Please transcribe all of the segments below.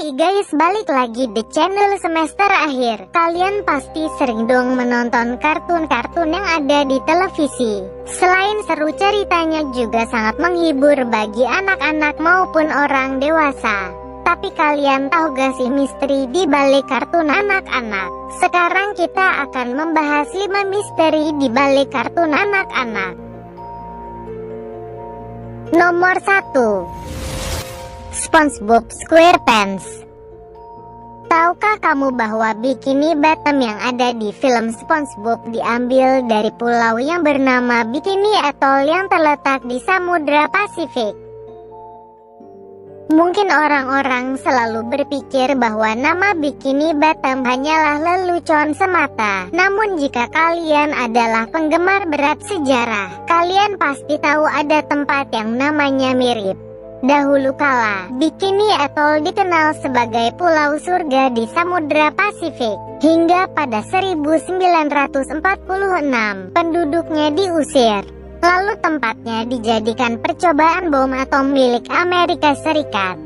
Hai guys, balik lagi di channel semester akhir. Kalian pasti sering dong menonton kartun-kartun yang ada di televisi. Selain seru, ceritanya juga sangat menghibur bagi anak-anak maupun orang dewasa. Tapi kalian tahu gak sih misteri di balik kartun anak-anak? Sekarang kita akan membahas 5 misteri di balik kartun anak-anak. Nomor 1, SpongeBob SquarePants. Tahukah kamu bahwa Bikini Bottom yang ada di film SpongeBob diambil dari pulau yang bernama Bikini Atoll yang terletak di Samudra Pasifik? Mungkin orang-orang selalu berpikir bahwa nama Bikini Bottom hanyalah lelucon semata. Namun jika kalian adalah penggemar berat sejarah, kalian pasti tahu ada tempat yang namanya mirip. Dahulu kala, Bikini Atoll dikenal sebagai pulau surga di Samudra Pasifik. Hingga pada 1946, penduduknya diusir. Lalu tempatnya dijadikan percobaan bom atom milik Amerika Serikat.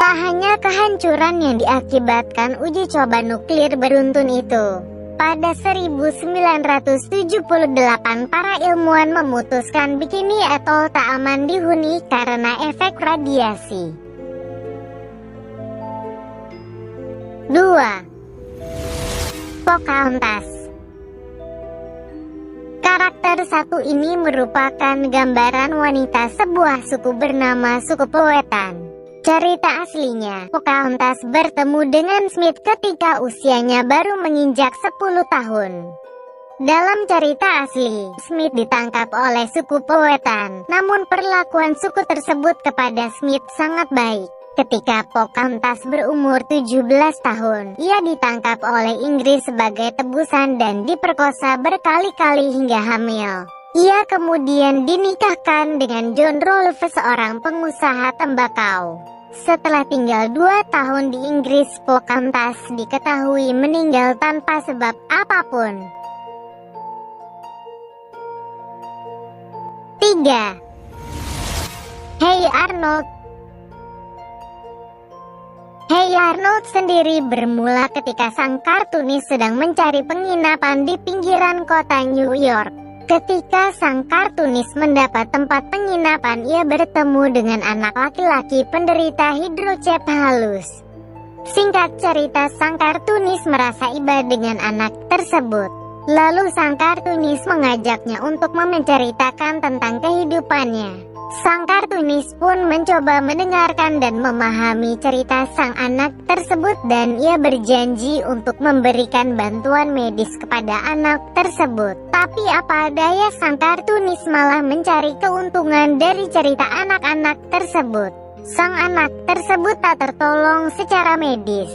Tak hanya kehancuran yang diakibatkan uji coba nuklir beruntun itu. Pada 1978, para ilmuwan memutuskan Bikini Atoll tak aman dihuni karena efek radiasi. 2. Pocahontas. Karakter satu ini merupakan gambaran wanita sebuah suku bernama suku Powhatan. Cerita aslinya, Pocahontas bertemu dengan Smith ketika usianya baru menginjak 10 tahun. Dalam cerita asli, Smith ditangkap oleh suku Powhatan, namun perlakuan suku tersebut kepada Smith sangat baik. Ketika Pocahontas berumur 17 tahun, ia ditangkap oleh Inggris sebagai tebusan dan diperkosa berkali-kali hingga hamil. Ia kemudian dinikahkan dengan John Rolfe, seorang pengusaha tembakau. Setelah tinggal 2 tahun di Inggris, Pocahontas diketahui meninggal tanpa sebab apapun. 3. Hey Arnold. Hey Arnold sendiri bermula ketika sang kartunis sedang mencari penginapan di pinggiran kota New York. Ketika sang kartunis mendapat tempat penginapan, ia bertemu dengan anak laki-laki penderita hidrocephalus. Singkat cerita, sang kartunis merasa iba dengan anak tersebut. Lalu sang kartunis mengajaknya untuk menceritakan tentang kehidupannya. Sang kartunis pun mencoba mendengarkan dan memahami cerita sang anak tersebut, dan ia berjanji untuk memberikan bantuan medis kepada anak tersebut. Tapi apa daya, sang kartunis malah mencari keuntungan dari cerita anak-anak tersebut. Sang anak tersebut tak tertolong secara medis,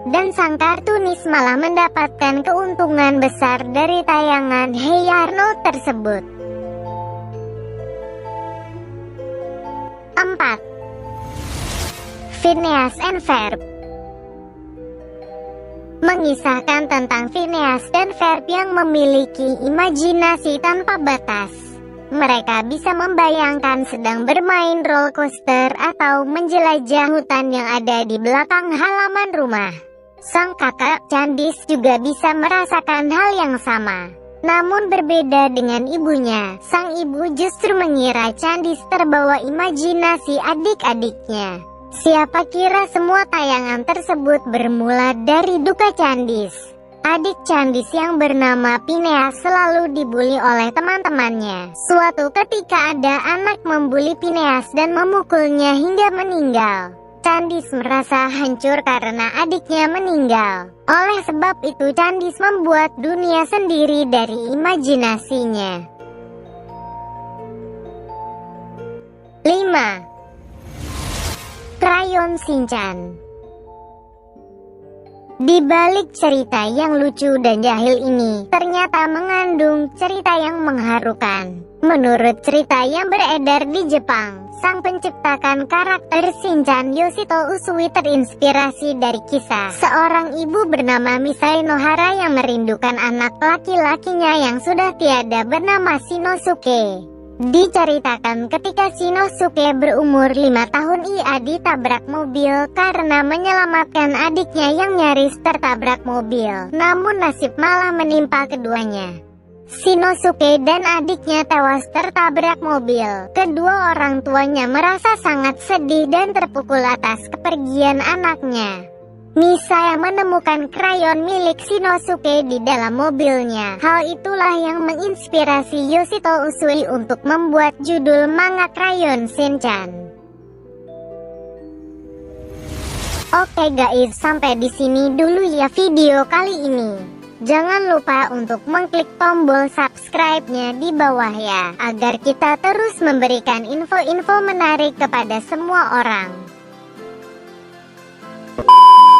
dan sang kartunis malah mendapatkan keuntungan besar dari tayangan Hey Arnold tersebut. 4. Phineas and Ferb. Mengisahkan tentang Phineas dan Ferb yang memiliki imajinasi tanpa batas. Mereka bisa membayangkan sedang bermain roller coaster atau menjelajah hutan yang ada di belakang halaman rumah. Sang kakak Candice juga bisa merasakan hal yang sama. Namun berbeda dengan ibunya, sang ibu justru mengira Candice terbawa imajinasi adik-adiknya. Siapa kira semua tayangan tersebut bermula dari duka Candice. Adik Candice yang bernama Phineas selalu dibuli oleh teman-temannya. Suatu ketika ada anak membuli Phineas dan memukulnya hingga meninggal. Candice merasa hancur karena adiknya meninggal. Oleh sebab itu, Candice membuat dunia sendiri dari imajinasinya. 5. Crayon Shinchan. Di balik cerita yang lucu dan jahil ini, ternyata mengandung cerita yang mengharukan. Menurut cerita yang beredar di Jepang, sang penciptakan karakter Shinchan, Yoshito Usui, terinspirasi dari kisah seorang ibu bernama Misai Nohara yang merindukan anak laki-lakinya yang sudah tiada bernama Shinosuke. Diceritakan ketika Shinosuke berumur 5 tahun ia ditabrak mobil karena menyelamatkan adiknya yang nyaris tertabrak mobil. Namun nasib malah menimpa keduanya. Shinosuke dan adiknya tewas tertabrak mobil. Kedua orang tuanya merasa sangat sedih dan terpukul atas kepergian anaknya. Misaya menemukan krayon milik Shinosuke di dalam mobilnya. Hal itulah yang menginspirasi Yoshito Usui untuk membuat judul manga Crayon Shinchan. Oke guys, sampai di sini dulu ya video kali ini. Jangan lupa untuk mengklik tombol subscribe-nya di bawah ya, agar kita terus memberikan info-info menarik kepada semua orang.